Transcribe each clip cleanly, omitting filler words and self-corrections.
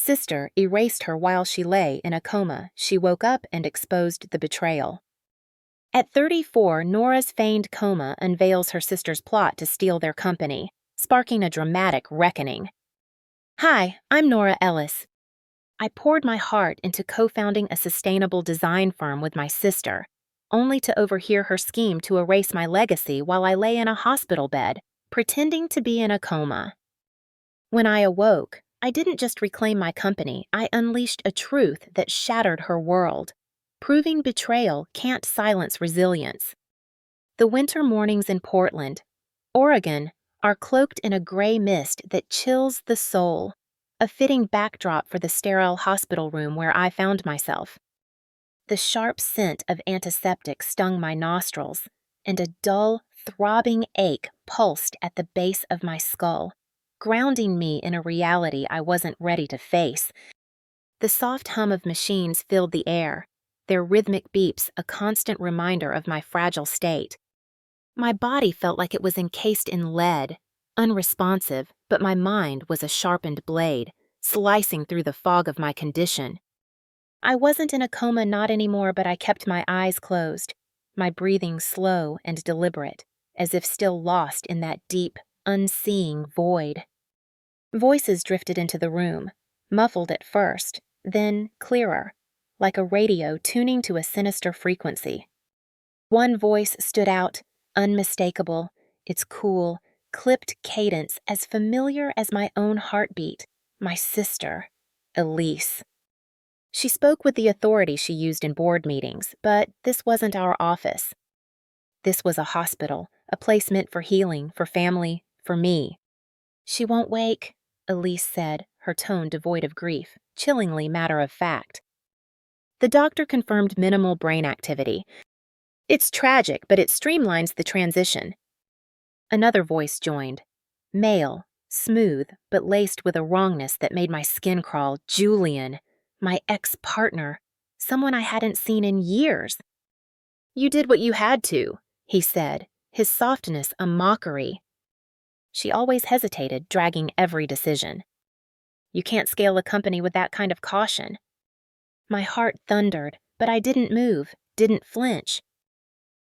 sister erased her while she lay in a coma. She woke up and exposed the betrayal. At 34, Nora's feigned coma unveils her sister's plot to steal their company, sparking a dramatic reckoning. Hi, I'm Nora Ellis. I poured my heart into co-founding a sustainable design firm with my sister, only to overhear her scheme to erase my legacy while I lay in a hospital bed, pretending to be in a coma. When I awoke, I didn't just reclaim my company, I unleashed a truth that shattered her world. Proving betrayal can't silence resilience. The winter mornings in Portland, Oregon, are cloaked in a gray mist that chills the soul, a fitting backdrop for the sterile hospital room where I found myself. The sharp scent of antiseptic stung my nostrils, and a dull, throbbing ache pulsed at the base of my skull, grounding me in a reality I wasn't ready to face. The soft hum of machines filled the air, their rhythmic beeps a constant reminder of my fragile state. My body felt like it was encased in lead, unresponsive, but my mind was a sharpened blade, slicing through the fog of my condition. I wasn't in a coma, not anymore, but I kept my eyes closed, my breathing slow and deliberate, as if still lost in that deep, unseeing void. Voices drifted into the room, muffled at first, then clearer, like a radio tuning to a sinister frequency. One voice stood out, unmistakable, its cool, clipped cadence as familiar as my own heartbeat, my sister, Elise. She spoke with the authority she used in board meetings, but this wasn't our office. This was a hospital, a place meant for healing, for family, for me. She won't wake, Elise said, her tone devoid of grief, chillingly matter-of-fact. The doctor confirmed minimal brain activity. It's tragic, but it streamlines the transition. Another voice joined. Male, smooth, but laced with a wrongness that made my skin crawl. Julian, my ex-partner, someone I hadn't seen in years. You did what you had to, he said, his softness a mockery. She always hesitated, dragging every decision. You can't scale a company with that kind of caution. My heart thundered, but I didn't move, didn't flinch.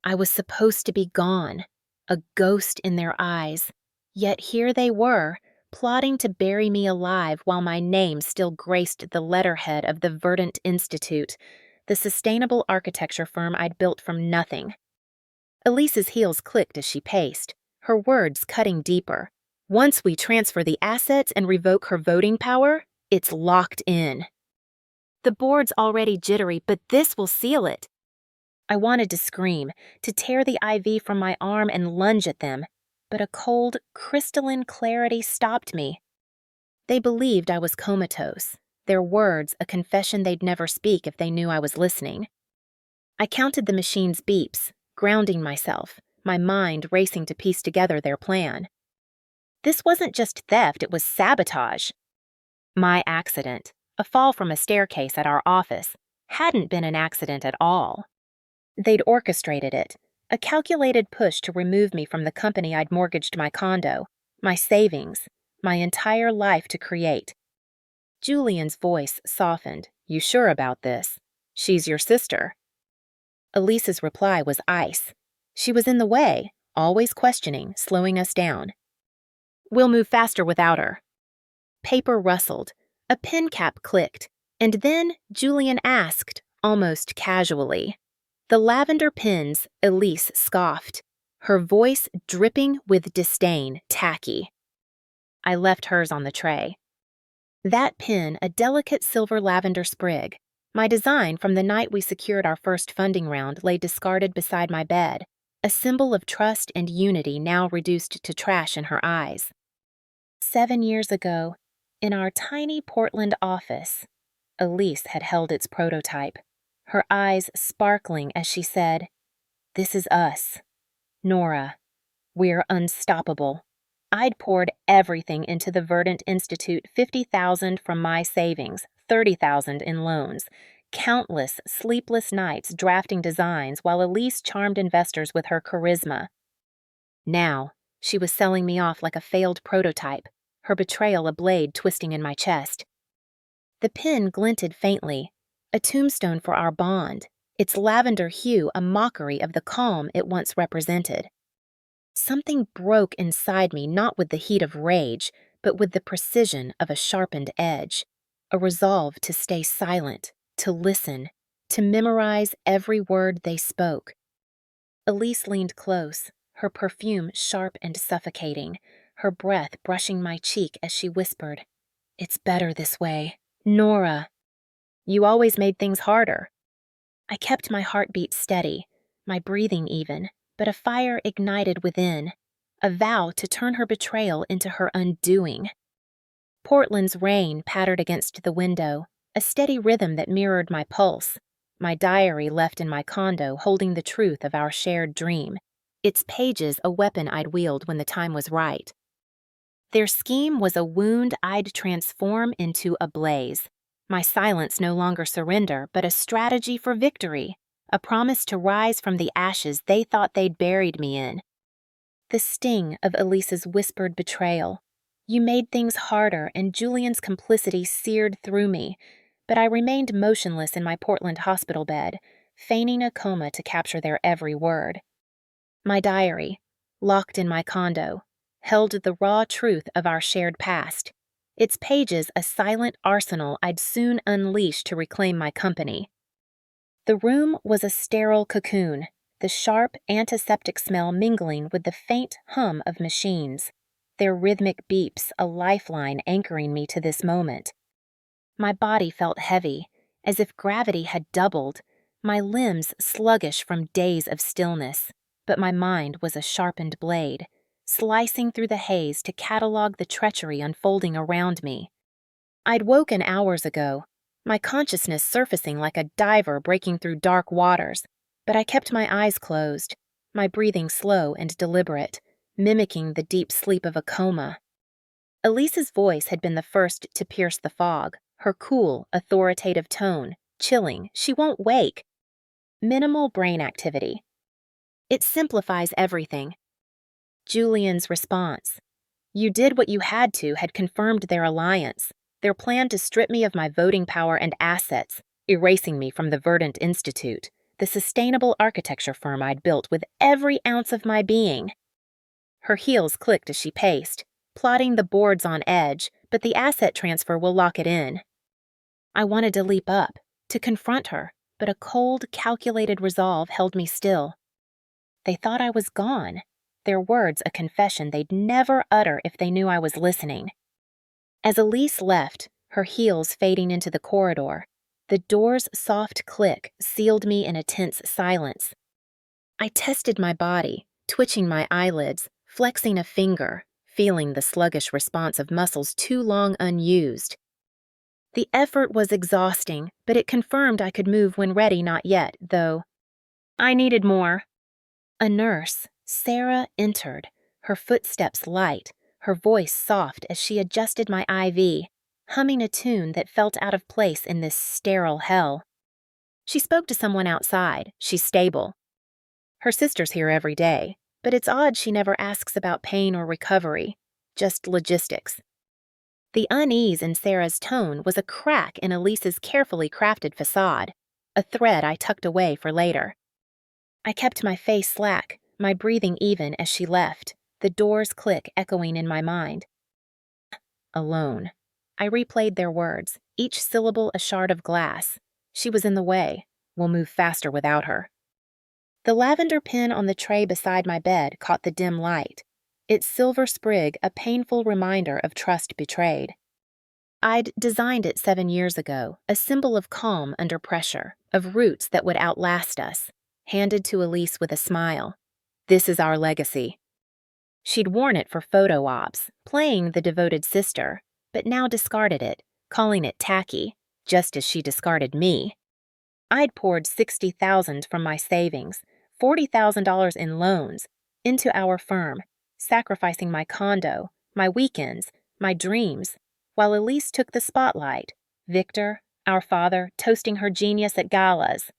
I was supposed to be gone, a ghost in their eyes, yet here they were, plotting to bury me alive while my name still graced the letterhead of the Verdant Institute, the sustainable architecture firm I'd built from nothing. Elise's heels clicked as she paced, her words cutting deeper. Once we transfer the assets and revoke her voting power, it's locked in. The board's already jittery, but this will seal it. I wanted to scream, to tear the IV from my arm and lunge at them, but a cold, crystalline clarity stopped me. They believed I was comatose, their words a confession they'd never speak if they knew I was listening. I counted the machine's beeps, grounding myself, my mind racing to piece together their plan. This wasn't just theft, it was sabotage. My accident, a fall from a staircase at our office, hadn't been an accident at all. They'd orchestrated it, a calculated push to remove me from the company I'd mortgaged my condo, my savings, my entire life to create. Julian's voice softened. You sure about this? She's your sister. Elise's reply was ice. She was in the way, always questioning, slowing us down. We'll move faster without her. Paper rustled, a pen cap clicked, and then Julian asked, almost casually. The lavender pens, Elise scoffed, her voice dripping with disdain, tacky. I left hers on the tray. That pen, a delicate silver lavender sprig, my design from the night we secured our first funding round, lay discarded beside my bed, a symbol of trust and unity now reduced to trash in her eyes. 7 years ago, in our tiny Portland office, Elise had held its prototype, her eyes sparkling as she said, "This is us. Nora, we're unstoppable." I'd poured everything into the Verdant Institute, $50,000 from my savings, $30,000 in loans, countless sleepless nights drafting designs while Elise charmed investors with her charisma. Now, she was selling me off like a failed prototype, her betrayal a blade twisting in my chest. The pin glinted faintly, a tombstone for our bond, its lavender hue a mockery of the calm it once represented. Something broke inside me, not with the heat of rage, but with the precision of a sharpened edge, a resolve to stay silent, to listen, to memorize every word they spoke. Elise leaned close, her perfume sharp and suffocating, her breath brushing my cheek as she whispered, "It's better this way. Nora, you always made things harder." I kept my heartbeat steady, my breathing even, but a fire ignited within, a vow to turn her betrayal into her undoing. Portland's rain pattered against the window, a steady rhythm that mirrored my pulse, my diary left in my condo holding the truth of our shared dream, its pages a weapon I'd wield when the time was right. Their scheme was a wound I'd transform into a blaze, my silence no longer surrender, but a strategy for victory, a promise to rise from the ashes they thought they'd buried me in. The sting of Elise's whispered betrayal. You made things harder, and Julian's complicity seared through me, but I remained motionless in my Portland hospital bed, feigning a coma to capture their every word. My diary, locked in my condo, held the raw truth of our shared past, its pages a silent arsenal I'd soon unleash to reclaim my company. The room was a sterile cocoon, the sharp antiseptic smell mingling with the faint hum of machines, their rhythmic beeps a lifeline anchoring me to this moment. My body felt heavy, as if gravity had doubled, my limbs sluggish from days of stillness, but my mind was a sharpened blade, slicing through the haze to catalog the treachery unfolding around me. I'd woken hours ago, my consciousness surfacing like a diver breaking through dark waters, but I kept my eyes closed, my breathing slow and deliberate, mimicking the deep sleep of a coma. Elise's voice had been the first to pierce the fog, her cool, authoritative tone, chilling, "She won't wake." Minimal brain activity. It simplifies everything. Julian's response. "You did what you had to," had confirmed their alliance, their plan to strip me of my voting power and assets, erasing me from the Verdant Institute, the sustainable architecture firm I'd built with every ounce of my being. Her heels clicked as she paced, plotting the boards on edge, but the asset transfer will lock it in. I wanted to leap up, to confront her, but a cold, calculated resolve held me still. They thought I was gone, their words a confession they'd never utter if they knew I was listening. As Elise left, her heels fading into the corridor, the door's soft click sealed me in a tense silence. I tested my body, twitching my eyelids, flexing a finger, feeling the sluggish response of muscles too long unused. The effort was exhausting, but it confirmed I could move when ready, not yet, though. I needed more. A nurse, Sarah, entered, her footsteps light, her voice soft as she adjusted my IV, humming a tune that felt out of place in this sterile hell. She spoke to someone outside. She's stable. Her sister's here every day, but it's odd she never asks about pain or recovery, just logistics. The unease in Sarah's tone was a crack in Elise's carefully crafted facade, a thread I tucked away for later. I kept my face slack, my breathing even as she left, the door's click echoing in my mind. Alone. I replayed their words, each syllable a shard of glass. She was in the way. We'll move faster without her. The lavender pin on the tray beside my bed caught the dim light, its silver sprig a painful reminder of trust betrayed. I'd designed it 7 years ago, a symbol of calm under pressure, of roots that would outlast us, handed to Elise with a smile. This is our legacy. She'd worn it for photo ops, playing the devoted sister, but now discarded it, calling it tacky, just as she discarded me. I'd poured $60,000 from my savings, $40,000 in loans, into our firm, sacrificing my condo, my weekends, my dreams, while Elise took the spotlight, Victor, our father, toasting her genius at galas.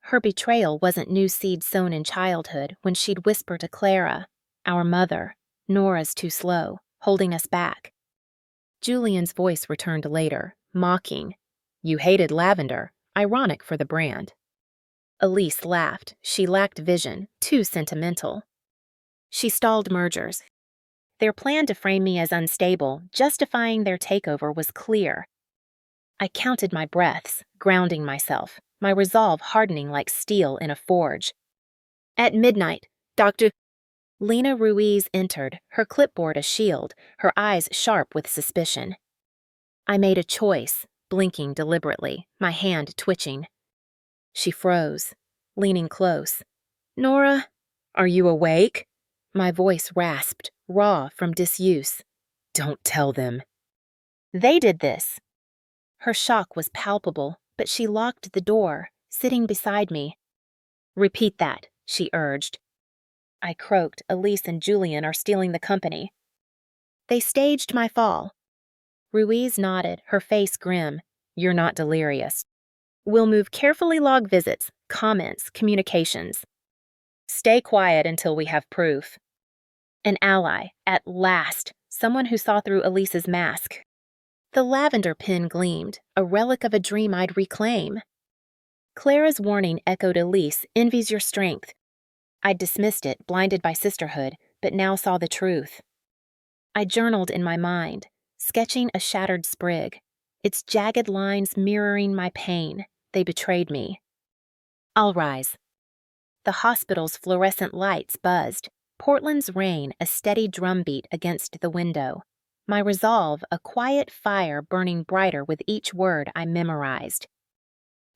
Her betrayal wasn't new seed sown in childhood when she'd whisper to Clara, our mother, "Nora's too slow, holding us back." Julian's voice returned later, mocking. You hated lavender, ironic for the brand. Elise laughed. She lacked vision, too sentimental. She stalled mergers. Their plan to frame me as unstable, justifying their takeover, was clear. I counted my breaths, grounding myself, my resolve hardening like steel in a forge. At midnight, Dr. Lena Ruiz entered, her clipboard a shield, her eyes sharp with suspicion. I made a choice, blinking deliberately, my hand twitching. She froze, leaning close. "Nora, are you awake?" My voice rasped, raw from disuse. "Don't tell them." "They did this." Her shock was palpable, but she locked the door, sitting beside me. "Repeat that," she urged. I croaked. "Elise and Julian are stealing the company." "They staged my fall." Ruiz nodded, her face grim. "You're not delirious. We'll move carefully log visits, comments, communications. Stay quiet until we have proof." An ally, at last, someone who saw through Elise's mask. The lavender pin gleamed, a relic of a dream I'd reclaim. Clara's warning echoed. "Elise envies your strength." I'd dismissed it, blinded by sisterhood, but now saw the truth. I journaled in my mind, sketching a shattered sprig, its jagged lines mirroring my pain. They betrayed me. "I'll rise." The hospital's fluorescent lights buzzed, Portland's rain a steady drumbeat against the window. My resolve a quiet fire burning brighter with each word I memorized.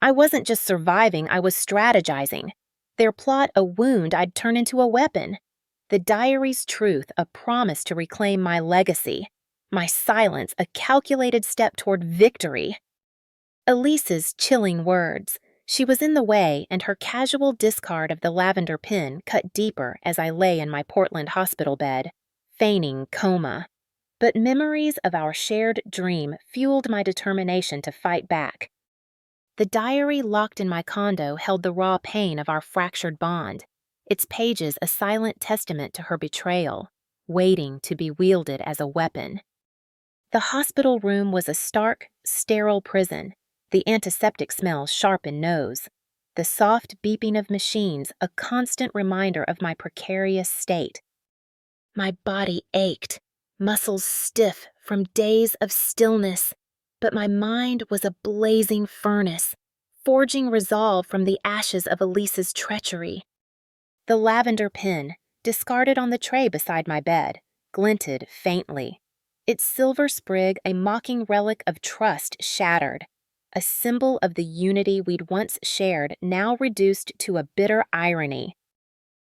I wasn't just surviving, I was strategizing. Their plot a wound I'd turn into a weapon. The diary's truth a promise to reclaim my legacy. My silence a calculated step toward victory. Elise's chilling words. She was in the way, and her casual discard of the lavender pin cut deeper as I lay in my Portland hospital bed, feigning coma. But memories of our shared dream fueled my determination to fight back. The diary locked in my condo held the raw pain of our fractured bond, its pages a silent testament to her betrayal, waiting to be wielded as a weapon. The hospital room was a stark, sterile prison, the antiseptic smell sharp in nose, the soft beeping of machines a constant reminder of my precarious state. My body ached, muscles stiff from days of stillness, but my mind was a blazing furnace, forging resolve from the ashes of Elise's treachery. The lavender pin, discarded on the tray beside my bed, glinted faintly, its silver sprig a mocking relic of trust shattered, a symbol of the unity we'd once shared now reduced to a bitter irony.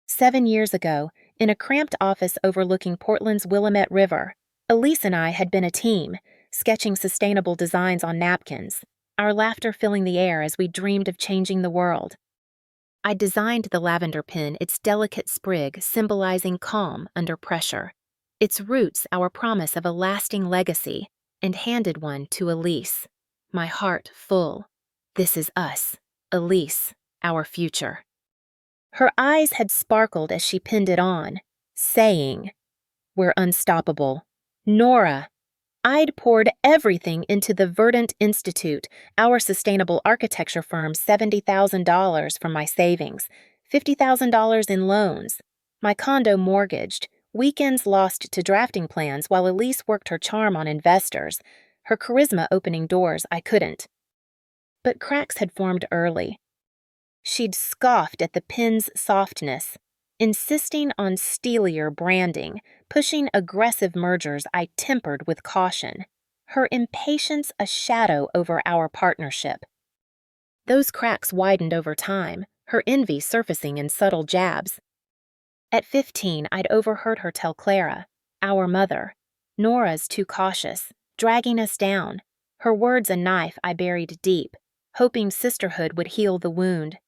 7 years ago, in a cramped office overlooking Portland's Willamette River, Elise and I had been a team, sketching sustainable designs on napkins, our laughter filling the air as we dreamed of changing the world. I designed the lavender pin, its delicate sprig symbolizing calm under pressure, its roots our promise of a lasting legacy, and handed one to Elise, my heart full. This is us, Elise, our future. Her eyes had sparkled as she pinned it on, saying, "We're unstoppable. Nora." I'd poured everything into the Verdant Institute, our sustainable architecture firm, $70,000 from my savings, $50,000 in loans, my condo mortgaged, weekends lost to drafting plans while Elise worked her charm on investors, her charisma opening doors I couldn't. But cracks had formed early. She'd scoffed at the pin's softness, insisting on steelier branding, pushing aggressive mergers I tempered with caution, her impatience a shadow over our partnership. Those cracks widened over time, her envy surfacing in subtle jabs. At 15, I'd overheard her tell Clara, our mother, "Nora's too cautious, dragging us down," her words a knife I buried deep, hoping sisterhood would heal the wound.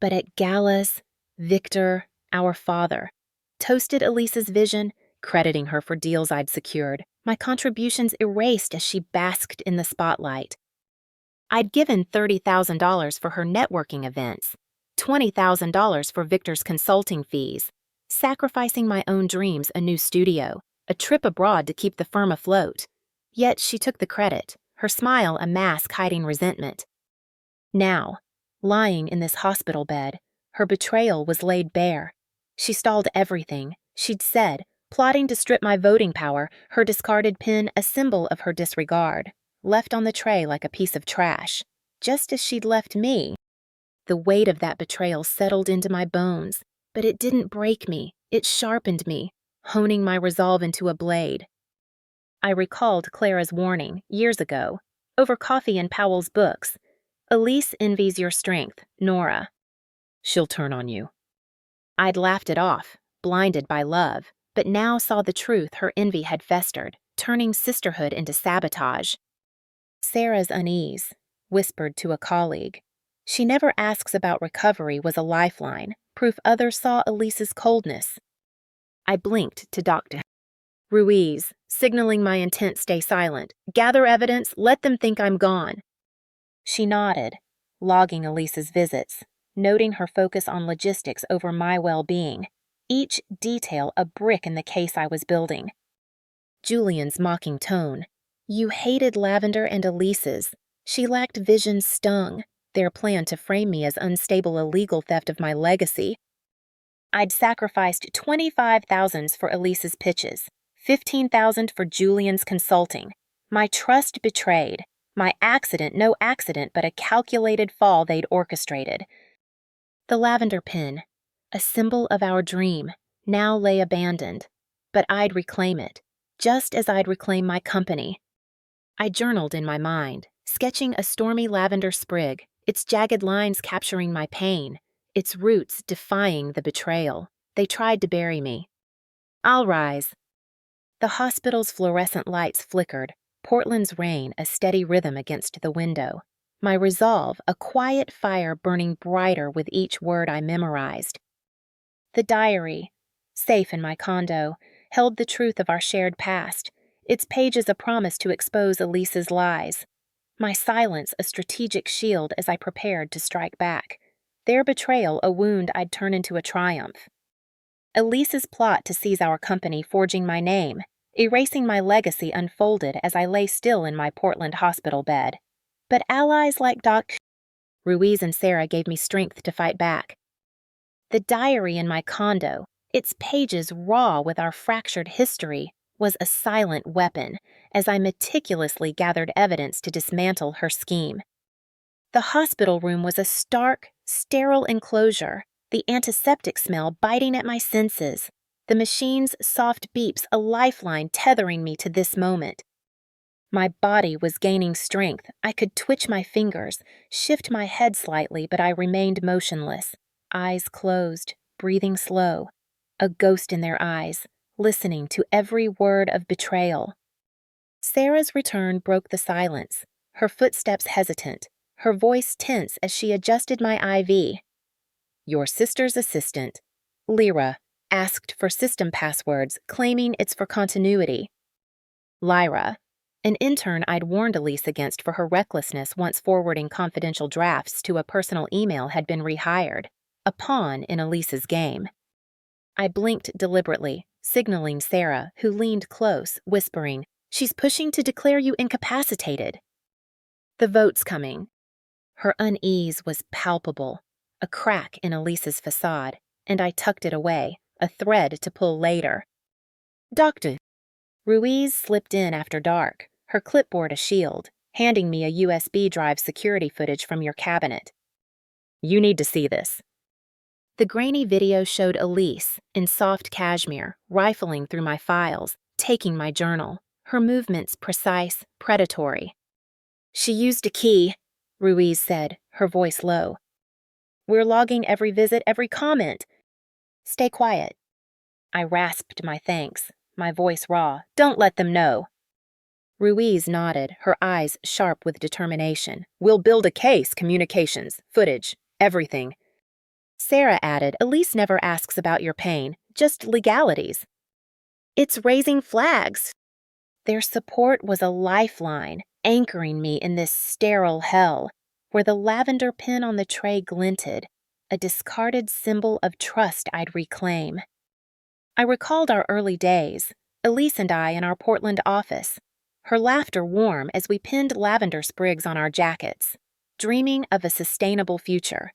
But at galas, Victor, our father, toasted Elise's vision, crediting her for deals I'd secured, my contributions erased as she basked in the spotlight. I'd given $30,000 for her networking events, $20,000 for Victor's consulting fees, sacrificing my own dreams, a new studio, a trip abroad to keep the firm afloat. Yet she took the credit, her smile a mask hiding resentment. Now, lying in this hospital bed, her betrayal was laid bare. She stalled everything she'd said, plotting to strip my voting power, her discarded pin a symbol of her disregard, left on the tray like a piece of trash, just as she'd left me. The weight of that betrayal settled into my bones, but it didn't break me, it sharpened me, honing my resolve into a blade. I recalled Clara's warning, years ago, over coffee and Powell's books. Elise envies your strength, Nora. She'll turn on you. I'd laughed it off, blinded by love, but now saw the truth her envy had festered, turning sisterhood into sabotage. Sarah's unease, whispered to a colleague. She never asks about recovery was a lifeline, proof others saw Elise's coldness. I blinked to Dr. Ruiz, signaling my intent stay silent. Gather evidence, let them think I'm gone. She nodded, logging Elise's visits, noting her focus on logistics over my well-being, each detail a brick in the case I was building. Julian's mocking tone. You hated Lavender and Elise's. She lacked vision stung, their plan to frame me as unstable illegal theft of my legacy. I'd sacrificed $25,000 for Elise's pitches, $15,000 for Julian's consulting. My trust betrayed. My accident, no accident, but a calculated fall they'd orchestrated. The lavender pin, a symbol of our dream, now lay abandoned, but I'd reclaim it, just as I'd reclaim my company. I journaled in my mind, sketching a stormy lavender sprig, its jagged lines capturing my pain, its roots defying the betrayal. They tried to bury me. I'll rise. The hospital's fluorescent lights flickered, Portland's rain a steady rhythm against the window. My resolve a quiet fire burning brighter with each word I memorized. The diary, safe in my condo, held the truth of our shared past, its pages a promise to expose Elise's lies. My silence a strategic shield as I prepared to strike back. Their betrayal a wound I'd turn into a triumph. Elise's plot to seize our company forging my name, erasing my legacy unfolded as I lay still in my Portland hospital bed. But allies like Dr. Ruiz and Sarah gave me strength to fight back. The diary in my condo, its pages raw with our fractured history, was a silent weapon as I meticulously gathered evidence to dismantle her scheme. The hospital room was a stark, sterile enclosure, the antiseptic smell biting at my senses, the machine's soft beeps a lifeline tethering me to this moment. My body was gaining strength. I could twitch my fingers, shift my head slightly, but I remained motionless, eyes closed, breathing slow, a ghost in their eyes, listening to every word of betrayal. Sarah's return broke the silence, her footsteps hesitant, her voice tense as she adjusted my IV. Your sister's assistant, Lyra, asked for system passwords, claiming it's for continuity. Lyra, an intern I'd warned Elise against for her recklessness once forwarding confidential drafts to a personal email, had been rehired, a pawn in Elise's game. I blinked deliberately, signaling Sarah, who leaned close, whispering, She's pushing to declare you incapacitated. The vote's coming. Her unease was palpable, a crack in Elise's facade, and I tucked it away, a thread to pull later. Dr. Ruiz slipped in after dark, her clipboard a shield, handing me a USB drive security footage from your cabinet. You need to see this. The grainy video showed Elise, in soft cashmere, rifling through my files, taking my journal, her movements precise, predatory. She used a key, Ruiz said, her voice low. We're logging every visit, every comment. Stay quiet. I rasped my thanks, my voice raw. Don't let them know. Ruiz nodded, her eyes sharp with determination. We'll build a case, communications, footage, everything. Sarah added, Elise never asks about your pain, just legalities. It's raising flags. Their support was a lifeline, anchoring me in this sterile hell, where the lavender pin on the tray glinted, a discarded symbol of trust I'd reclaim. I recalled our early days, Elise and I in our Portland office, her laughter warm as we pinned lavender sprigs on our jackets, dreaming of a sustainable future.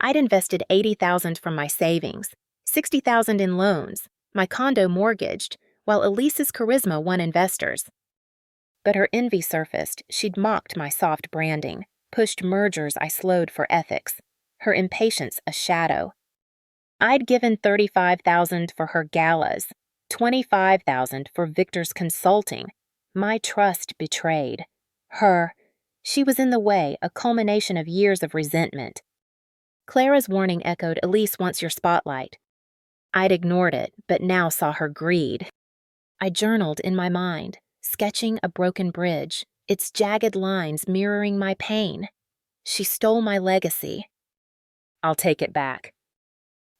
I'd invested $80,000 from my savings, $60,000 in loans, my condo mortgaged, while Elise's charisma won investors. But her envy surfaced. She'd mocked my soft branding, pushed mergers I slowed for ethics, her impatience a shadow. I'd given $35,000 for her galas, $25,000 for Victor's consulting. My trust betrayed. She was in the way, a culmination of years of resentment. Clara's warning echoed, "Elise wants your spotlight." I'd ignored it, but now saw her greed. I journaled in my mind, sketching a broken bridge, its jagged lines mirroring my pain. She stole my legacy. I'll take it back.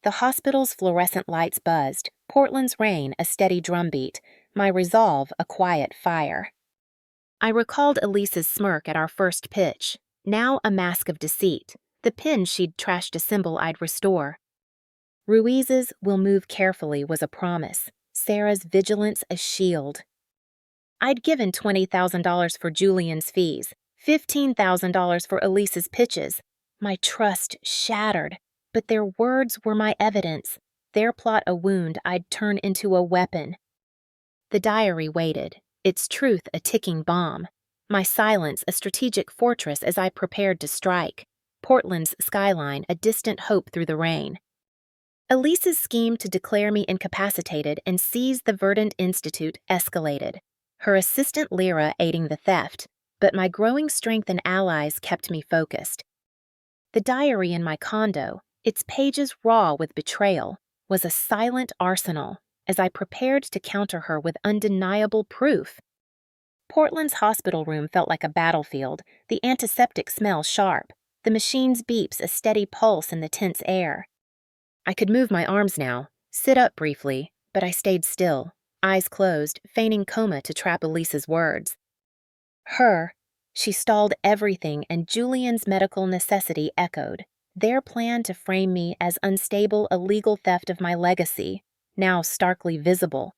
The hospital's fluorescent lights buzzed, Portland's rain a steady drumbeat, my resolve a quiet fire. I recalled Elise's smirk at our first pitch, now a mask of deceit, the pin she'd trashed a symbol I'd restore. Ruiz's "we'll move carefully" was a promise, Sarah's vigilance a shield. I'd given $20,000 for Julian's fees, $15,000 for Elise's pitches. My trust shattered, but their words were my evidence, their plot a wound I'd turn into a weapon. The diary waited, its truth a ticking bomb, my silence a strategic fortress as I prepared to strike, Portland's skyline a distant hope through the rain. Elise's scheme to declare me incapacitated and seize the Verdant Institute escalated, her assistant Lyra aiding the theft, but my growing strength and allies kept me focused. The diary in my condo, its pages raw with betrayal, was a silent arsenal as I prepared to counter her with undeniable proof. Portland's hospital room felt like a battlefield, the antiseptic smell sharp, the machine's beeps a steady pulse in the tense air. I could move my arms now, sit up briefly, but I stayed still, eyes closed, feigning coma to trap Elise's words. She stalled everything, and Julian's medical necessity echoed, their plan to frame me as unstable, a legal theft of my legacy, now starkly visible.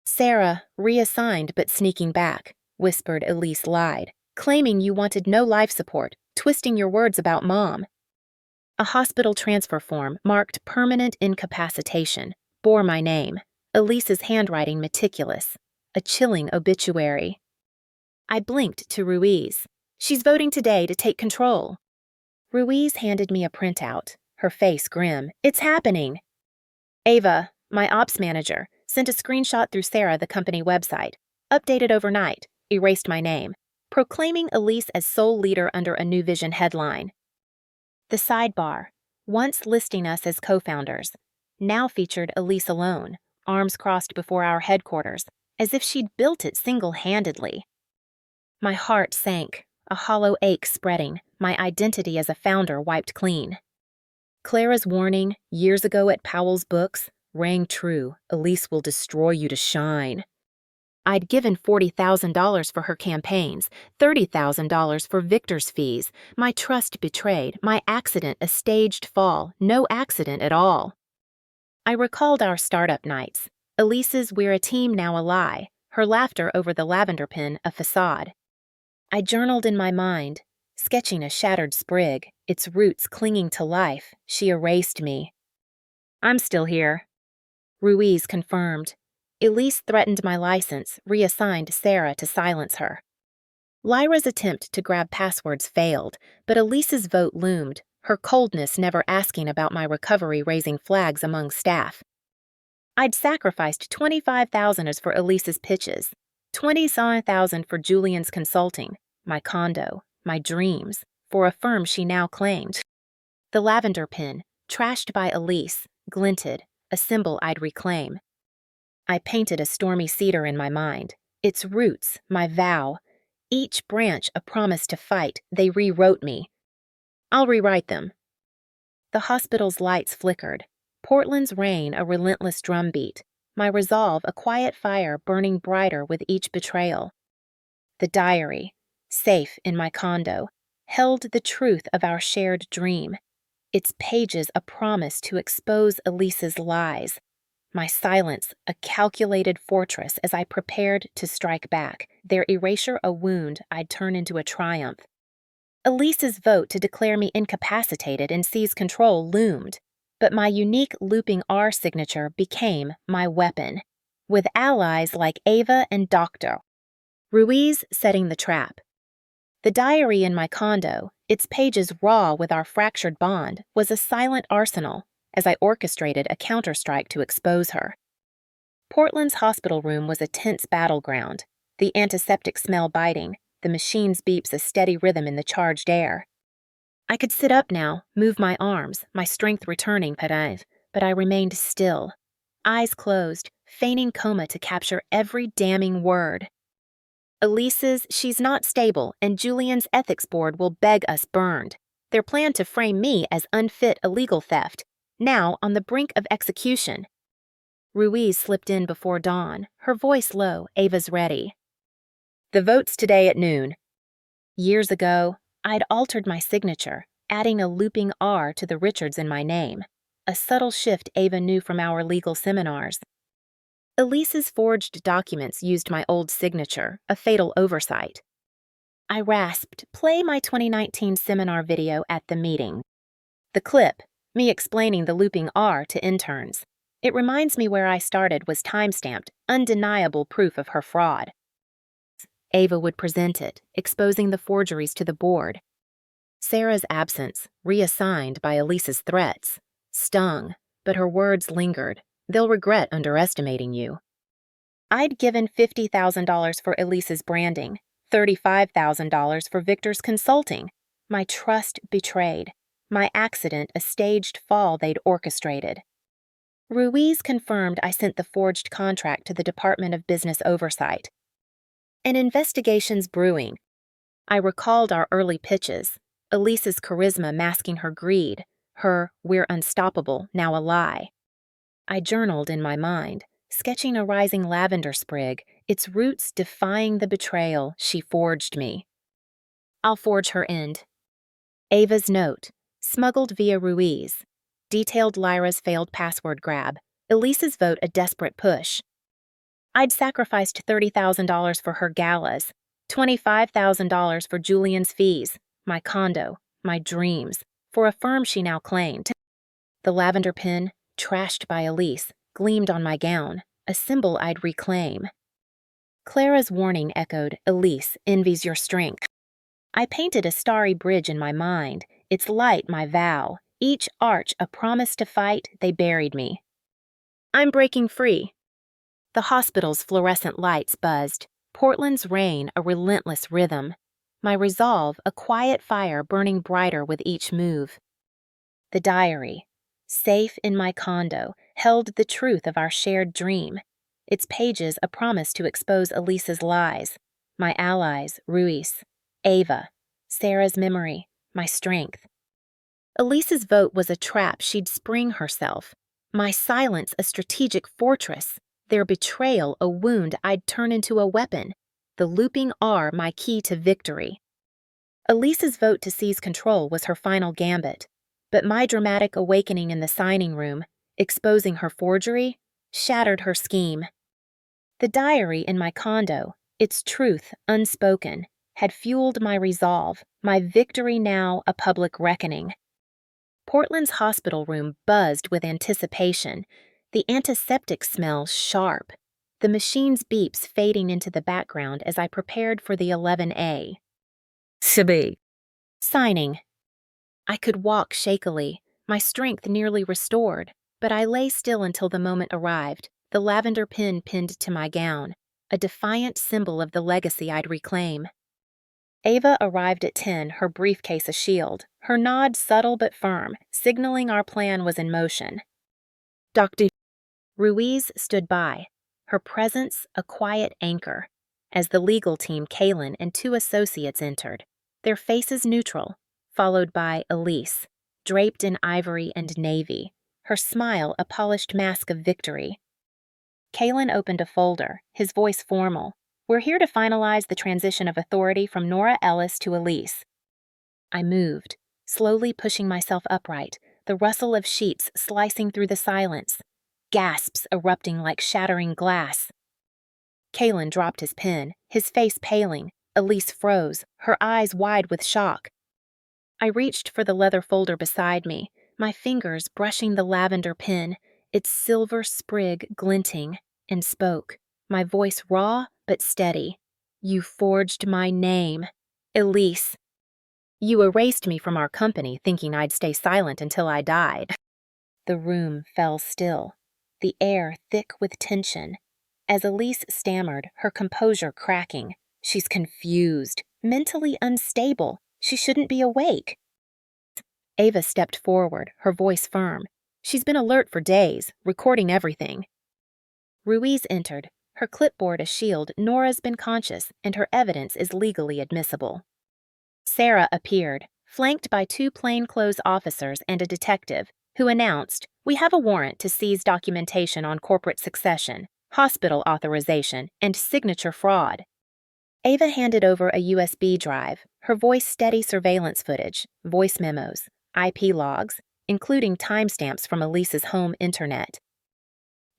"Sarah, reassigned but sneaking back," whispered Elise lied, "claiming you wanted no life support, twisting your words about Mom." A hospital transfer form marked permanent incapacitation bore my name, Elise's handwriting meticulous, a chilling obituary. I blinked to Ruiz. "She's voting today to take control." Ruiz handed me a printout, her face grim. "It's happening." Ava, my ops manager, sent a screenshot through Sarah, the company website, updated overnight, erased my name, proclaiming Elise as sole leader under a New Vision headline. The sidebar, once listing us as co-founders, now featured Elise alone, arms crossed before our headquarters, as if she'd built it single-handedly. My heart sank, a hollow ache spreading, my identity as a founder wiped clean. Clara's warning, years ago at Powell's Books, rang true. Elise will destroy you to shine. I'd given $40,000 for her campaigns, $30,000 for Victor's fees, my trust betrayed, my accident a staged fall, no accident at all. I recalled our startup nights, Elise's "we're a team now" a lie, her laughter over the lavender pin a facade. I journaled in my mind, sketching a shattered sprig, its roots clinging to life. She erased me. "I'm still here," Ruiz confirmed. Elise threatened my license, reassigned Sarah to silence her. Lyra's attempt to grab passwords failed, but Elise's vote loomed, her coldness never asking about my recovery raising flags among staff. I'd sacrificed $25,000 for Elise's pitches, $20,000 for Julian's consulting, my condo, my dreams, for a firm she now claimed. The lavender pin, trashed by Elise, glinted, a symbol I'd reclaim. I painted a stormy cedar in my mind, its roots my vow, each branch a promise to fight. They rewrote me. I'll rewrite them. The hospital's lights flickered, Portland's rain a relentless drumbeat, my resolve a quiet fire burning brighter with each betrayal. The diary, safe in my condo, held the truth of our shared dream, its pages a promise to expose Elise's lies. my silence a calculated fortress as I prepared to strike back, their erasure a wound I'd turn into a triumph. Elise's vote to declare me incapacitated and seize control loomed, but my unique looping R signature became my weapon, with allies like Ava and Dr. Ruiz setting the trap. The diary in my condo, its pages raw with our fractured bond, was a silent arsenal as I orchestrated a counterstrike to expose her. Portland's hospital room was a tense battleground, the antiseptic smell biting, the machine's beeps a steady rhythm in the charged air. I could sit up now, move my arms, my strength returning, but I remained still, eyes closed, feigning coma to capture every damning word. Elise's "she's not stable" and Julian's ethics board will beg us burned. Their plan to frame me as unfit illegal theft, now on the brink of execution. Ruiz slipped in before dawn, her voice low, Ava's ready. The vote's today at noon. Years ago, I'd altered my signature, adding a looping R to the Richards in my name, a subtle shift Ava knew from our legal seminars. Elise's forged documents used my old signature, a fatal oversight. I rasped, "Play my 2019 seminar video at the meeting." The clip, me explaining the looping R to interns. It reminds me where I started was time-stamped, undeniable proof of her fraud. Ava would present it, exposing the forgeries to the board. Sarah's absence, reassigned by Elise's threats, stung, but her words lingered. "They'll regret underestimating you." I'd given $50,000 for Elise's branding, $35,000 for Victor's consulting. My trust betrayed. My accident a staged fall they'd orchestrated. Ruiz confirmed I sent the forged contract to the Department of Business Oversight. An investigation's brewing. I recalled our early pitches, Elise's charisma masking her greed, her "we're unstoppable" now a lie. I journaled in my mind, sketching a rising lavender sprig, its roots defying the betrayal she forged me. I'll forge her end. Ava's note, smuggled via Ruiz, detailed Lyra's failed password grab, Elise's vote a desperate push. I'd sacrificed $30,000 for her galas, $25,000 for Julian's fees, my condo, my dreams, for a firm she now claimed. The lavender pin, trashed by Elise, gleamed on my gown, a symbol I'd reclaim. Clara's warning echoed, "Elise envies your strength." I painted a starry bridge in my mind, its light my vow, each arch a promise to fight. They buried me. I'm breaking free. The hospital's fluorescent lights buzzed, Portland's rain a relentless rhythm, my resolve a quiet fire burning brighter with each move. The diary, safe in my condo, held the truth of our shared dream, its pages a promise to expose Elise's lies, my allies, Ruiz, Ava, Sarah's memory, my strength. Elise's vote was a trap she'd spring herself, my silence a strategic fortress, their betrayal a wound I'd turn into a weapon, the looping R my key to victory. Elise's vote to seize control was her final gambit, but my dramatic awakening in the signing room, exposing her forgery, shattered her scheme. The diary in my condo, its truth unspoken, had fueled my resolve, my victory now a public reckoning. Portland's hospital room buzzed with anticipation, the antiseptic smell sharp, the machine's beeps fading into the background as I prepared for the 11A. Sibi. Signing. I could walk shakily, my strength nearly restored, but I lay still until the moment arrived, the lavender pin pinned to my gown, a defiant symbol of the legacy I'd reclaim. Ava arrived at 10, her briefcase a shield, her nod subtle but firm, signaling our plan was in motion. Dr. Ruiz stood by, her presence a quiet anchor, as the legal team Kaylin and 2 associates entered, their faces neutral, followed by Elise, draped in ivory and navy, her smile a polished mask of victory. Kaylin opened a folder, his voice formal. "We're here to finalize the transition of authority from Nora Ellis to Elise." I moved, slowly pushing myself upright, the rustle of sheets slicing through the silence. gasps erupting like shattering glass. Kalen dropped his pen, his face paling. Elise froze, her eyes wide with shock. I reached for the leather folder beside me, my fingers brushing the lavender pen, its silver sprig glinting, and spoke, my voice raw but steady. You forged my name, Elise. You erased me from our company thinking I'd stay silent until I died. The room fell still, the air thick with tension. As Elise stammered, her composure cracking. She's confused, mentally unstable. She shouldn't be awake. Ava stepped forward, her voice firm. She's been alert for days, recording everything. Ruiz entered, her clipboard a shield. Nora's been conscious, and her evidence is legally admissible. Sarah appeared, flanked by 2 plainclothes officers and a detective, who announced, "We have a warrant to seize documentation on corporate succession, hospital authorization, and signature fraud." Ava handed over a USB drive, her voice steady surveillance footage, voice memos, IP logs, including timestamps from Elise's home internet.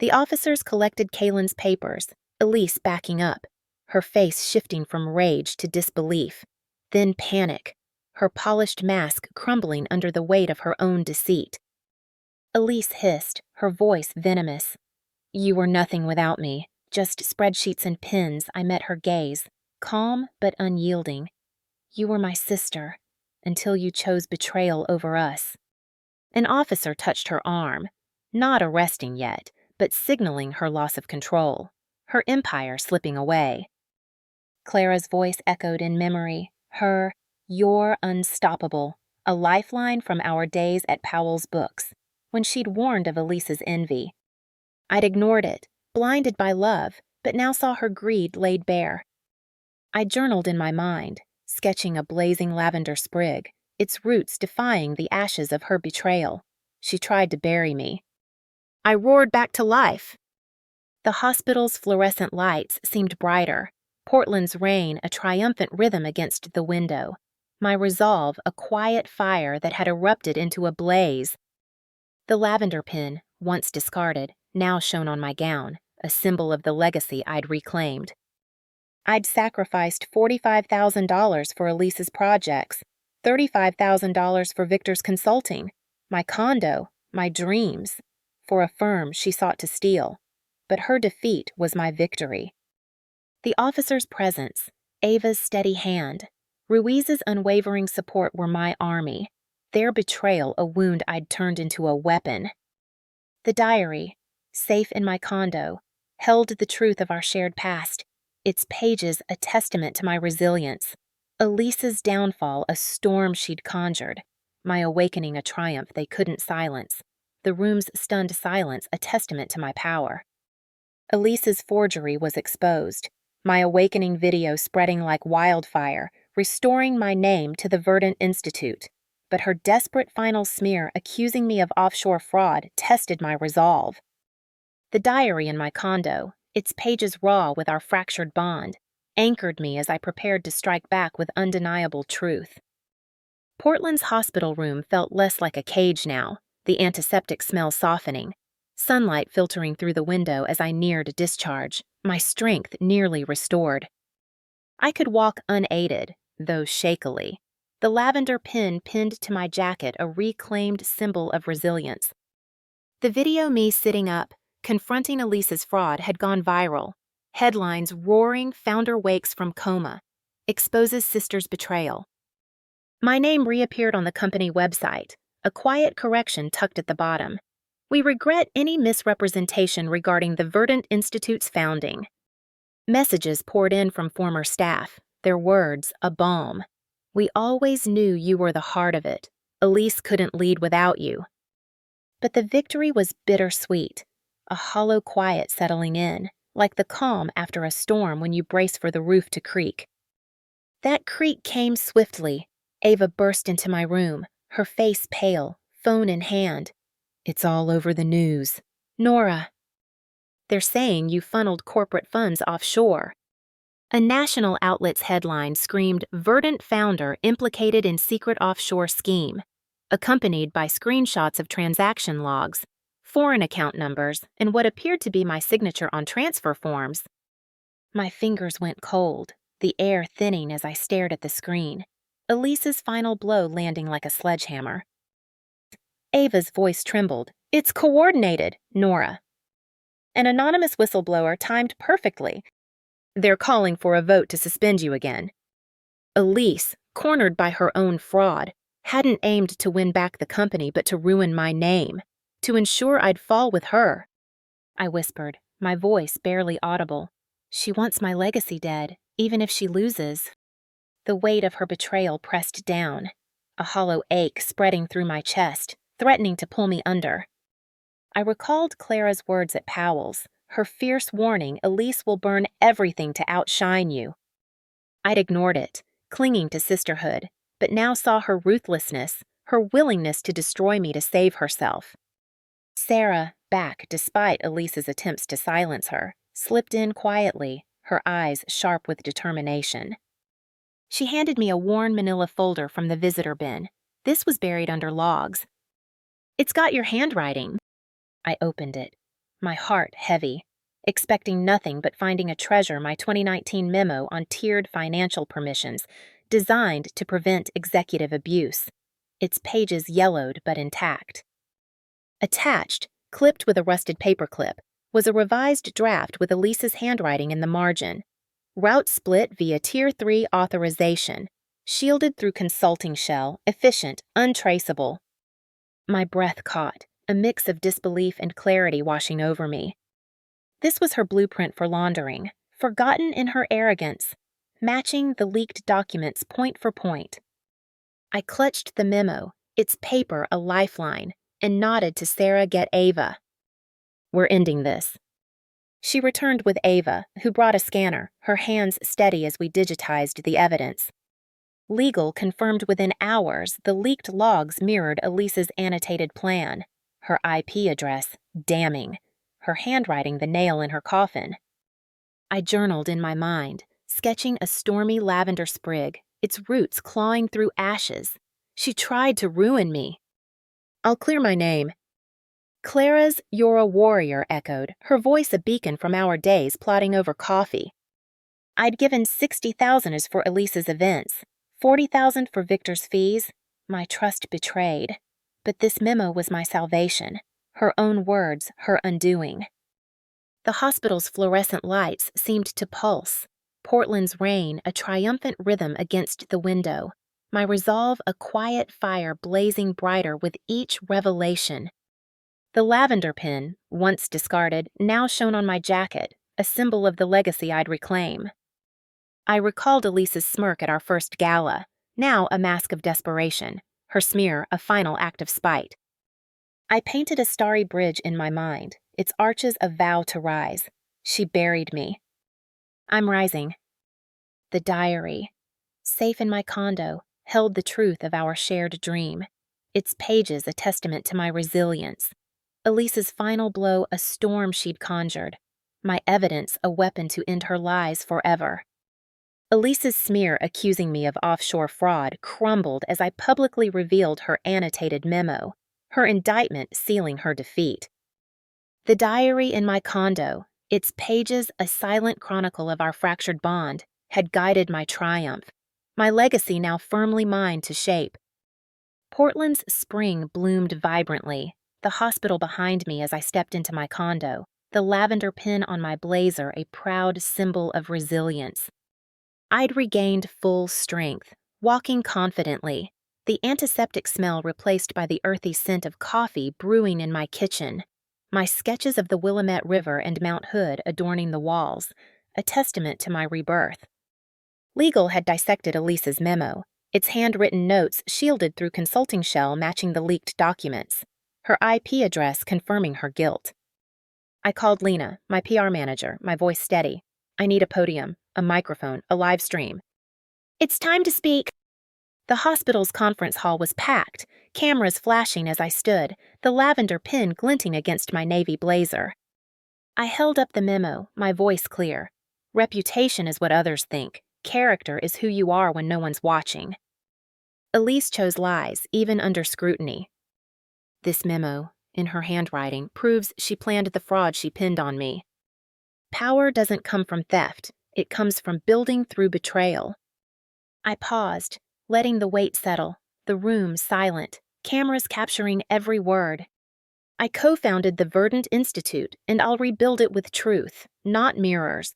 The officers collected Kalen's papers, Elise backing up, her face shifting from rage to disbelief, then panic, her polished mask crumbling under the weight of her own deceit. Elise hissed, her voice venomous. "You were nothing without me, just spreadsheets and pens." I met her gaze, calm but unyielding. "You were my sister, until you chose betrayal over us." An officer touched her arm, not arresting yet, but signaling her loss of control, her empire slipping away. Clara's voice echoed in memory, her, "You're unstoppable," a lifeline from our days at Powell's Books, when she'd warned of Elise's envy. I'd ignored it, blinded by love, but now saw her greed laid bare. I journaled in my mind, sketching a blazing lavender sprig, its roots defying the ashes of her betrayal. She tried to bury me. I roared back to life. The hospital's fluorescent lights seemed brighter, Portland's rain a triumphant rhythm against the window, my resolve a quiet fire that had erupted into a blaze. The lavender pin, once discarded, now shone on my gown, a symbol of the legacy I'd reclaimed. I'd sacrificed $45,000 for Elise's projects, $35,000 for Victor's consulting, my condo, my dreams, for a firm she sought to steal. But her defeat was my victory. The officer's presence, Ava's steady hand, Ruiz's unwavering support were my army, their betrayal a wound I'd turned into a weapon. The diary, safe in my condo, held the truth of our shared past, its pages a testament to my resilience, Elise's downfall a storm she'd conjured, my awakening a triumph they couldn't silence, the room's stunned silence a testament to my power. Elise's forgery was exposed, my awakening video spreading like wildfire, restoring my name to the Verdant Institute, but her desperate final smear accusing me of offshore fraud tested my resolve. The diary in my condo, its pages raw with our fractured bond, anchored me as I prepared to strike back with undeniable truth. Portland's hospital room felt less like a cage now, the antiseptic smell softening, sunlight filtering through the window as I neared discharge, my strength nearly restored. I could walk unaided, though shakily, the lavender pin pinned to my jacket a reclaimed symbol of resilience. The video me sitting up, confronting Elise's fraud had gone viral, headlines roaring founder wakes from coma, exposes sister's betrayal. My name reappeared on the company website, a quiet correction tucked at the bottom. We regret any misrepresentation regarding the Verdant Institute's founding. Messages poured in from former staff, their words a balm. We always knew you were the heart of it. Elise couldn't lead without you. But the victory was bittersweet, a hollow quiet settling in, like the calm after a storm when you brace for the roof to creak. That creak came swiftly. Ava burst into my room, her face pale, phone in hand. It's all over the news. Nora. They're saying you funneled corporate funds offshore. A national outlet's headline screamed Verdant founder implicated in secret offshore scheme, accompanied by screenshots of transaction logs, foreign account numbers, and what appeared to be my signature on transfer forms. My fingers went cold, the air thinning as I stared at the screen, Elise's final blow landing like a sledgehammer. Ava's voice trembled. "It's coordinated, Nora." An anonymous whistleblower timed perfectly. "They're calling for a vote to suspend you again." Elise, cornered by her own fraud, hadn't aimed to win back the company but to ruin my name, to ensure I'd fall with her. I whispered, my voice barely audible. "She wants my legacy dead, even if she loses." The weight of her betrayal pressed down, a hollow ache spreading through my chest, threatening to pull me under. I recalled Clara's words at Powell's, her fierce warning, "Elise will burn everything to outshine you." I'd ignored it, clinging to sisterhood, but now saw her ruthlessness, her willingness to destroy me to save herself. Sarah, back despite Elise's attempts to silence her, slipped in quietly, her eyes sharp with determination. She handed me a worn manila folder from the visitor bin. This was buried under logs. "It's got your handwriting." I opened it, my heart heavy, expecting nothing but finding a treasure, my 2019 memo on tiered financial permissions, designed to prevent executive abuse, its pages yellowed but intact. Attached, clipped with a rusted paperclip, was a revised draft with Elise's handwriting in the margin. Route split via Tier 3 authorization, shielded through consulting shell, efficient, untraceable. My breath caught, a mix of disbelief and clarity washing over me. This was her blueprint for laundering, forgotten in her arrogance, matching the leaked documents point for point. I clutched the memo, its paper a lifeline, and nodded to Sarah get Ava. "We're ending this." She returned with Ava, who brought a scanner, her hands steady as we digitized the evidence. Legal confirmed within hours the leaked logs mirrored Elise's annotated plan, her IP address damning, her handwriting the nail in her coffin. I journaled in my mind, sketching a stormy lavender sprig, its roots clawing through ashes. She tried to ruin me. "I'll clear my name." Clara's "You're a warrior" echoed, her voice a beacon from our days plotting over coffee. I'd given $60,000 as for Elise's events, $40,000 for Victor's fees, my trust betrayed. But this memo was my salvation, her own words, her undoing. The hospital's fluorescent lights seemed to pulse, Portland's rain a triumphant rhythm against the window, my resolve a quiet fire blazing brighter with each revelation. The lavender pin, once discarded, now shone on my jacket, a symbol of the legacy I'd reclaim. I recalled Elise's smirk at our first gala, now a mask of desperation, her smear a final act of spite. I painted a starry bridge in my mind, its arches a vow to rise. She buried me. I'm rising. The diary, safe in my condo, held the truth of our shared dream, its pages a testament to my resilience. Elise's final blow a storm she'd conjured, my evidence a weapon to end her lies forever. Elise's smear accusing me of offshore fraud crumbled as I publicly revealed her annotated memo, her indictment sealing her defeat. The diary in my condo, its pages a silent chronicle of our fractured bond, had guided my triumph, my legacy now firmly mine to shape. Portland's spring bloomed vibrantly, the hospital behind me as I stepped into my condo, the lavender pin on my blazer a proud symbol of resilience. I'd regained full strength, walking confidently, the antiseptic smell replaced by the earthy scent of coffee brewing in my kitchen, my sketches of the Willamette River and Mount Hood adorning the walls, a testament to my rebirth. Legal had dissected Elise's memo, its handwritten notes shielded through consulting shell matching the leaked documents, her IP address confirming her guilt. I called Lena, my PR manager, my voice steady. "I need a podium, a microphone, a live stream." "It's time to speak." The hospital's conference hall was packed, cameras flashing as I stood, the lavender pin glinting against my navy blazer. I held up the memo, my voice clear. Reputation is what others think. Character is who you are when no one's watching. Elise chose lies, even under scrutiny. "This memo, in her handwriting, proves she planned the fraud she pinned on me. Power doesn't come from theft. It comes from building through betrayal. I paused, letting the weight settle, the room silent, cameras capturing every word. I co-founded the Verdant Institute, and I'll rebuild it with truth, not mirrors.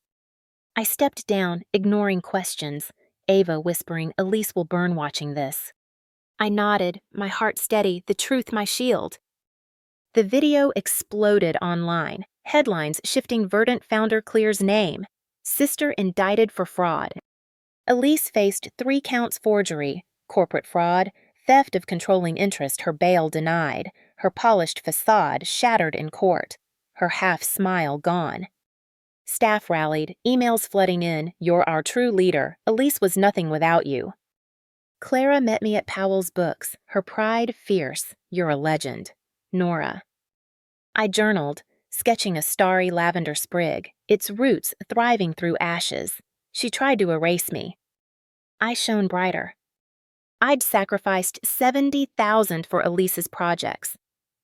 I stepped down, ignoring questions, Ava whispering, "Elise will burn watching this." I nodded, my heart steady, the truth my shield. The video exploded online, headlines shifting Verdant founder Clear's name. Sister indicted for fraud. Elise faced 3 counts forgery, corporate fraud, theft of controlling interest her bail denied, her polished facade shattered in court, her half-smile gone. Staff rallied, emails flooding in, "You're our true leader. Elise was nothing without you." Clara met me at Powell's Books, her pride fierce. "You're a legend." Nora. I journaled, sketching a starry lavender sprig, its roots thriving through ashes. She tried to erase me. I shone brighter. I'd sacrificed $70,000 for Elise's projects,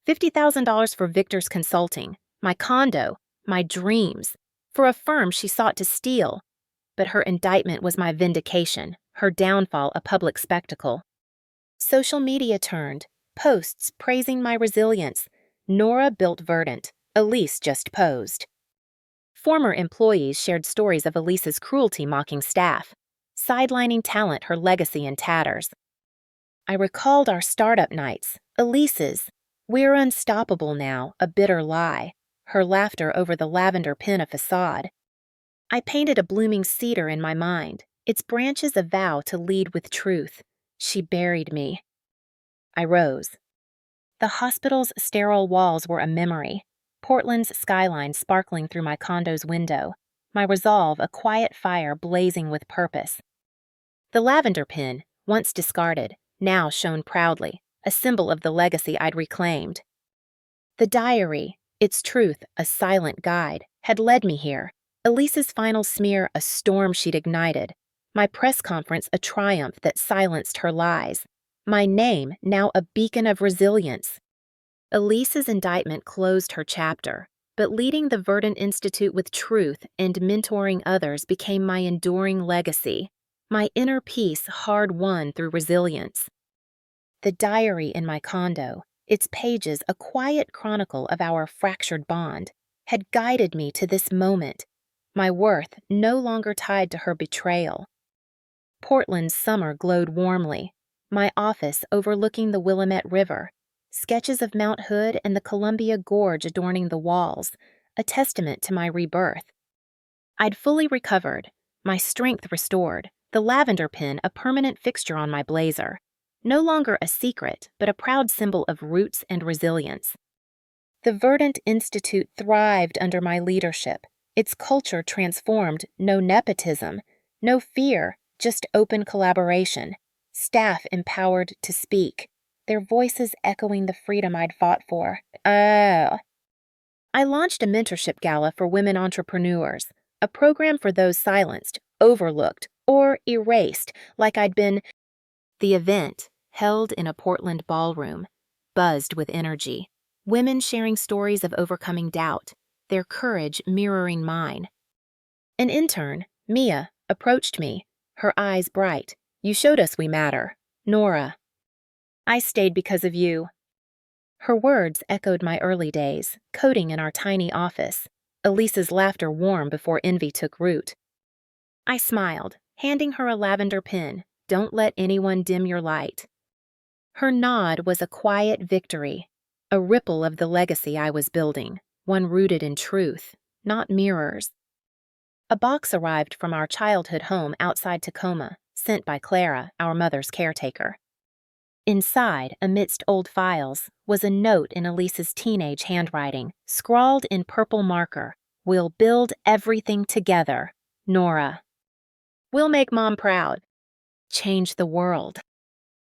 $50,000 for Victor's consulting, my condo, my dreams, for a firm she sought to steal. But her indictment was my vindication, her downfall a public spectacle. Social media turned, posts praising my resilience. Nora built Verdant, Elise just posed. Former employees shared stories of Elise's cruelty mocking staff, sidelining talent her legacy in tatters. I recalled our startup nights, Elise's. "We're unstoppable now," a bitter lie, her laughter over the lavender pin a facade. I painted a blooming cedar in my mind, its branches a vow to lead with truth. She buried me. I rose. The hospital's sterile walls were a memory, Portland's skyline sparkling through my condo's window, my resolve a quiet fire blazing with purpose. The lavender pin, once discarded, now shone proudly, a symbol of the legacy I'd reclaimed. The diary, its truth a silent guide, had led me here. Elise's final smear a storm she'd ignited, my press conference a triumph that silenced her lies, my name now a beacon of resilience. Elise's indictment closed her chapter, but leading the Verdant Institute with truth and mentoring others became my enduring legacy, my inner peace hard-won through resilience. The diary in my condo, its pages a quiet chronicle of our fractured bond, had guided me to this moment, my worth no longer tied to her betrayal. Portland's summer glowed warmly, my office overlooking the Willamette River, sketches of Mount Hood and the Columbia Gorge adorning the walls, a testament to my rebirth. I'd fully recovered, my strength restored, the lavender pin a permanent fixture on my blazer, no longer a secret, but a proud symbol of roots and resilience. The Verdant Institute thrived under my leadership, its culture transformed, no nepotism, no fear, just open collaboration, staff empowered to speak, their voices echoing the freedom I'd fought for. I launched a mentorship gala for women entrepreneurs, a program for those silenced, overlooked, or erased like I'd been. The event, held in a Portland ballroom, buzzed with energy, women sharing stories of overcoming doubt, their courage mirroring mine. An intern, Mia, approached me, her eyes bright. "You showed us we matter." Nora. "I stayed because of you." Her words echoed my early days, coding in our tiny office, Elise's laughter warm before envy took root. I smiled, handing her a lavender pin. "Don't let anyone dim your light." Her nod was a quiet victory, a ripple of the legacy I was building, one rooted in truth, not mirrors. A box arrived from our childhood home outside Tacoma, sent by Clara, our mother's caretaker. Inside, amidst old files, was a note in Elise's teenage handwriting, scrawled in purple marker. "We'll build everything together. Nora." "We'll make Mom proud." "Change the world."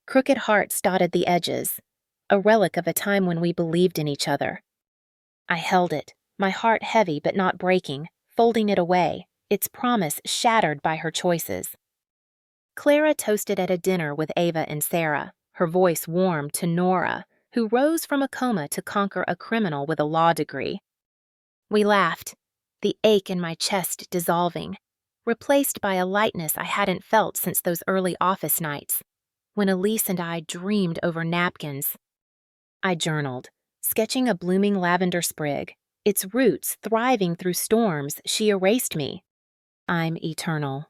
Crooked hearts dotted the edges, a relic of a time when we believed in each other. I held it, my heart heavy but not breaking, folding it away, its promise shattered by her choices. Clara toasted at a dinner with Ava and Sarah, her voice warm to Nora, who rose from a coma to conquer a criminal with a law degree. We laughed, the ache in my chest dissolving, replaced by a lightness I hadn't felt since those early office nights, when Elise and I dreamed over napkins. I journaled, sketching a blooming lavender sprig, its roots thriving through storms. She erased me. I'm eternal.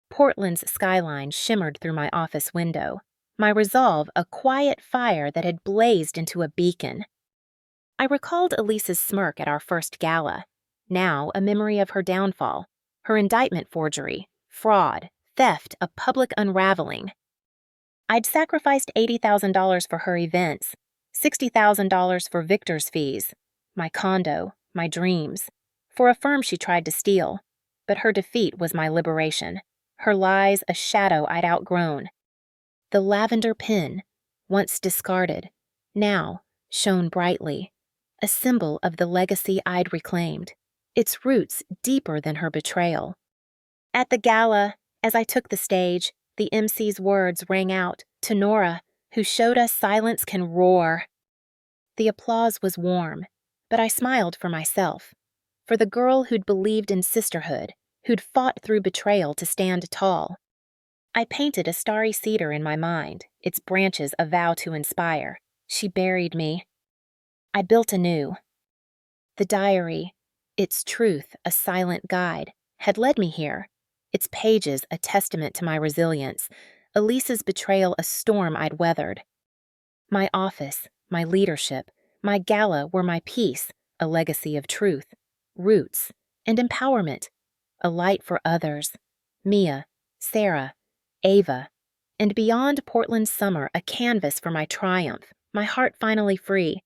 Portland's skyline shimmered through my office window, my resolve a quiet fire that had blazed into a beacon. I recalled Elise's smirk at our first gala, now a memory of her downfall, her indictment forgery, fraud, theft, a public unraveling. I'd sacrificed $80,000 for her events, $60,000 for Victor's fees, my condo, my dreams, for a firm she tried to steal, but her defeat was my liberation, her lies a shadow I'd outgrown. The lavender pin, once discarded, now shone brightly, a symbol of the legacy I'd reclaimed, its roots deeper than her betrayal. At the gala, as I took the stage, the MC's words rang out to Nora, who showed us silence can roar. The applause was warm, but I smiled for myself, for the girl who'd believed in sisterhood, who'd fought through betrayal to stand tall. I painted a starry cedar in my mind, its branches a vow to inspire. She buried me. I built anew. The diary, its truth a silent guide, had led me here, its pages a testament to my resilience, Elise's betrayal a storm I'd weathered. My office, my leadership, my gala were my peace, a legacy of truth, roots, and empowerment, a light for others, Mia, Sarah, Ava, and beyond Portland's summer a canvas for my triumph, my heart finally free.